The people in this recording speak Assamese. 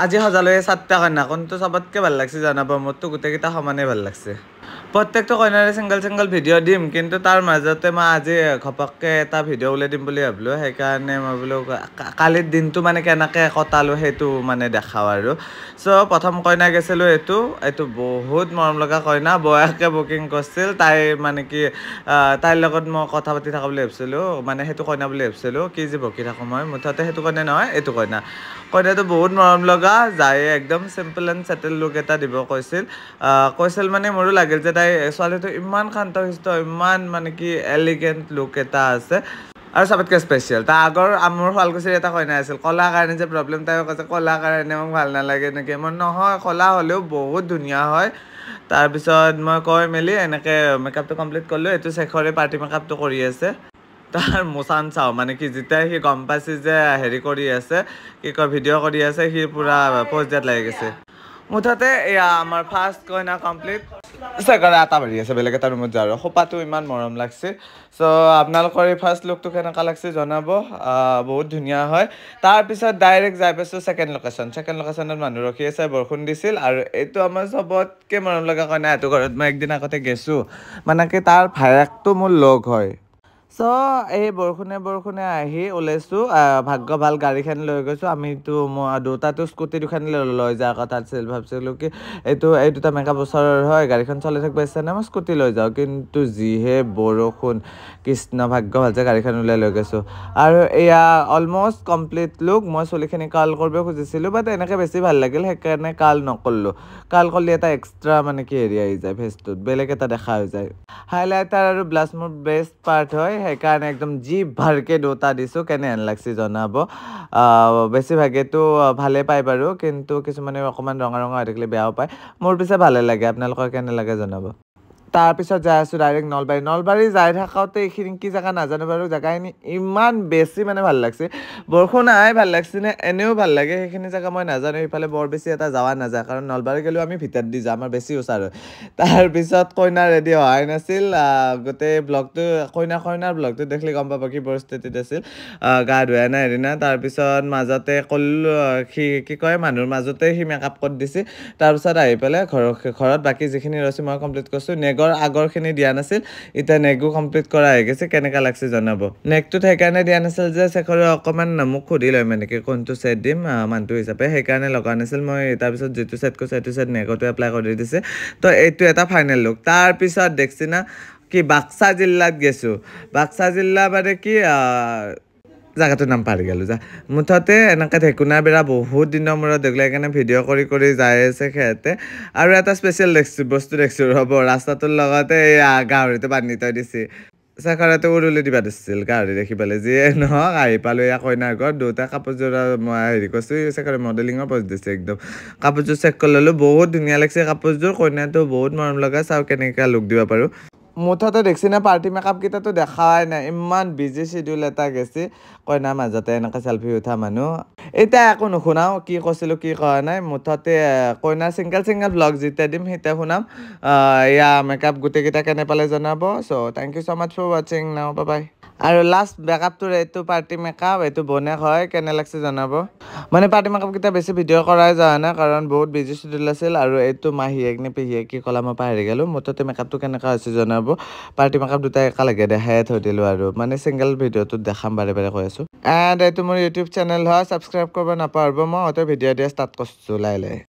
আজি সজালো এই 7টা কন্যা কোনটো সবতকে ভাল লাগছে জানাব মোৰতো গোটেইকেইটা সমানে ভাল লাগছে প্ৰত্যেকটো কইনাৰে সিঙ্গল ভিডিঅ' দিম কিন্তু তাৰ মাজতে মই আজি ঘপককৈ এটা ভিডিঅ' উলিয়াই দিম বুলি ভাবিলোঁ সেইকাৰণে মই বোলো কালিৰ দিনটো মানে কেনেকৈ কটালোঁ সেইটো মানে দেখাওঁ আৰু চ' প্ৰথম কইনা গৈছিলোঁ এইটো বহুত মৰম লগা কইনা বয়াকে বুকিং কৰিছিল তাই মানে কি তাইৰ লগত মই কথা পাতি থকা বুলি ভাবিছিলোঁ মানে সেইটো কইনা বুলি ভাবিছিলোঁ কি যে বকি থাকোঁ মই মুঠতে সেইটো কইনা নহয় এইটো কইনাটো বহুত মৰম লগা যায় একদম চিম্পল এণ্ড চেটেল লুক এটা দিব কৈছিল মানে মোৰো লাগিল যে তাই ছোৱালীটো ইমান শান্তশিষ্ট ইমান মানে কি এলিগেণ্ট লুক এটা আছে আৰু চবতকৈ স্পেচিয়েল তাৰ আগৰ মোৰ শুৱালকুছিৰ এটা কইনা আছিল কলা কাৰণে যে প্ৰব্লেম তাই কৈছে কলা কাৰণে মোক ভাল নালাগে নেকি মই নহয় কলা হ'লেও বহুত ধুনীয়া হয় তাৰপিছত মই কৈ মেলি এনেকৈ মেকআপটো কমপ্লিট কৰিলোঁ এইটো শেখৰে পাৰ্টি মেকআপটো কৰি আছে তাৰ মোচান চাওঁ মানে কি যেতিয়া সি গম পাইছে যে হেৰি কৰি আছে কি কয় ভিডিঅ' কৰি আছে সি পূৰা প'জ দিয়াত লাগি গৈছে মুঠতে এয়া আমাৰ ফাৰ্ষ্ট কইনা কমপ্লিট চেকাৰে আটা বাঢ়ি আছে বেলেগ এটা ৰুমত যাওঁ আৰু খোপাটো ইমান মৰম লাগছে চ' আপোনালোকৰ এই ফাৰ্ষ্ট লুকটো কেনেকুৱা লাগছে জনাব বহুত ধুনীয়া হয় তাৰপিছত ডাইৰেক্ট যাই পাইছোঁ ছেকেণ্ড লোকেশ্যনত মানুহ ৰখি আছে বৰষুণ দিছিল আৰু এইটো আমাৰ চবতকৈ মৰম লগা কইনা এইটো ঘৰত মই একদিন আগতে গৈছোঁ মানে কি তাৰ ভায়েকটো মোৰ লগ হয় চ' এই বৰষুণে আহি ওলাইছোঁ ভাগ্য ভাল গাড়ীখন লৈ গৈছোঁ আমিতো মই দুটাটো স্কুটি দুখন লৈ যোৱাৰ কথা আছিল ভাবিছিলোঁ কি এই দুটা মেকআপ ওচৰৰ হয় গাড়ীখন চলাই থাকিব ইচ্ছা নাই মই স্কুটি লৈ যাওঁ কিন্তু যিহে বৰষুণ কৃষ্ণ ভাগ্য ভাল যে গাড়ীখন ওলাই লৈ গৈছোঁ আৰু এয়া অলমষ্ট কমপ্লিট লুক মই চুলিখিনি কাৰ্ল কৰিব খুজিছিলোঁ বাট এনেকৈ বেছি ভাল লাগিল সেইকাৰণে কাৰ্ল নকৰিলোঁ কাৰ্ল কৰিলে এটা এক্সট্ৰা মানে কি হেৰি আহি যায় ফেচটোত বেলেগ এটা দেখা হৈ যায় হাইলাইটাৰ আৰু ব্লাছ মোৰ বেষ্ট পাৰ্ট হয় সেইকাৰণে একদম যি ভালকৈ দুটা দিছোঁ কেনেহেন লাগছে জনাব বেছিভাগেতো ভালে পায় বাৰু কিন্তু কিছুমানে অকণমান ৰঙা হৈ থাকিলে বেয়াও পায় মোৰ পিছে ভালে লাগে আপোনালোকৰ কেনে লাগে জনাব তাৰপিছত যাই আছোঁ ডাইৰেক্ট নলবাৰী যাই থাকোঁতে এইখিনি কি জেগা নাজানো বাৰু জেগাখিনি ইমান বেছি মানে ভাল লাগছে বৰষুণ আহাই ভাল লাগছে নে এনেও ভাল লাগে সেইখিনি জেগা মই নাজানো সেইফালে বৰ বেছি এটা যোৱা নাযায় কাৰণ নলবাৰী গ'লেও আমি ভিতৰত দি যাওঁ আমাৰ বেছি ওচৰ হয় তাৰপিছত কইনা ৰেডি হোৱাই নাছিল গোটেই ব্লগটো কইনাৰ ব্লগটো দেখিলে গম পাব কি পৰিস্থিতিত আছিল গা ধুৱাই নাই হেৰিনা তাৰপিছত মাজতে ক'লোঁ সি কি কয় মানুহৰ মাজতে সি মেকআপ কৰি দিছে তাৰপিছত আহি পেলাই ঘৰত বাকী যিখিনি ৰৈছে মই কমপ্লিট কৰিছোঁ নেগৰ আগৰখিনি দিয়া নাছিল এতিয়া নেগো কমপ্লিট কৰা হৈ গৈছে কেনেকুৱা লাগছে জনাব নেকটোত সেইকাৰণে দিয়া নাছিল যে শেখৰে অকণমান মোক সুধি লয় মানে কি কোনটো ছেট দিম মানুহটো হিচাপে সেইকাৰণে লগা নাছিল মই তাৰপিছত যিটো ছেট কৈছোঁ সেইটো ছেট নেগটো এপ্লাই কৰি দিছে তো এইটো এটা ফাইনেল লুক তাৰপিছত দেখছি না কি বাক্সা জিলাত গৈছোঁ বাক্সা জিলা মানে কি জেগাটোৰ নাম পাহৰি গ'লোঁ মুঠতে এনেকৈ ঢেকুনাৰ বেৰা বহুত দিনৰ মূৰত দেখিলে সেইকাৰণে ভিডিঅ' কৰি যাই আছে সিহঁতে আৰু এটা স্পেচিয়েল বস্তু দেখিছোঁ ৰ'ব ৰাস্তাটোৰ লগতে এই গাহৰিটো বান্ধি থৈ দিছে শেখৰেতো উৰুলি দিবা দিছিল গাহৰি দেখি পেলাই যিয়ে নহওক আহি পালোঁ এয়া কইনাৰ ঘৰত দুটা কাপোৰযোৰ মই হেৰি কৰিছোঁ শেখৰে মডেলিঙৰ প'জ দিছে একদম কাপোৰযোৰ চেক কৰি ল'লোঁ বহুত ধুনীয়া লাগিছে কাপোৰযোৰ কইনাটো বহুত মৰম লগা চাওঁ কেনেকৈ লুক দিব পাৰোঁ মুঠতে দেখছি না পাৰ্টি মেকআপকেইটাতো দেখাই নাই ইমান বিজি চিডিউল এটা গেছি কইনাৰ মাজতে এনেকৈ চেলফি উঠা মানুহ এতিয়া একো নুশুনাও কি কৈছিলোঁ কি কোৱা নাই মুঠতে কইনাৰ ছিংগল ব্লগ যেতিয়া দিম তেতিয়া শুনাম এয়া মেকআপ গোটেইকেইটা কেনে পালে জনাব so' thank you so' much for ৱাচিং নাও বাই আৰু লাষ্ট মেকআপটোৰ এইটো পাৰ্টি মেকআপ এইটো বনেক হয় কেনে লাগছে জনাব মানে পাৰ্টি মেকআপকেইটা বেছি ভিডিঅ' কৰাই যোৱা নাই কাৰণ বহুত বিজি চিডিউল আছিল আৰু এইটো মাহীয়েক নে পেহীয়েক কি ক'লা মই পাহৰি গ'লোঁ মুঠতে মেকআপটো কেনেকুৱা হৈছে জনাব পাৰ্টি মেকআপ দুটাই একেলগে দেখাই থৈ দিলোঁ আৰু মানে ছিংগল ভিডিঅ'টোত দেখাম বাৰে কৈ আছোঁ এণ্ড এইটো মোৰ ইউটিউব চেনেল হয় ছাবস্ক্ৰাইব কৰিব নাপাহৰিব মই ভিডিঅ' দিয়া ষ্টাৰ্ট কৰিছোঁ লাহে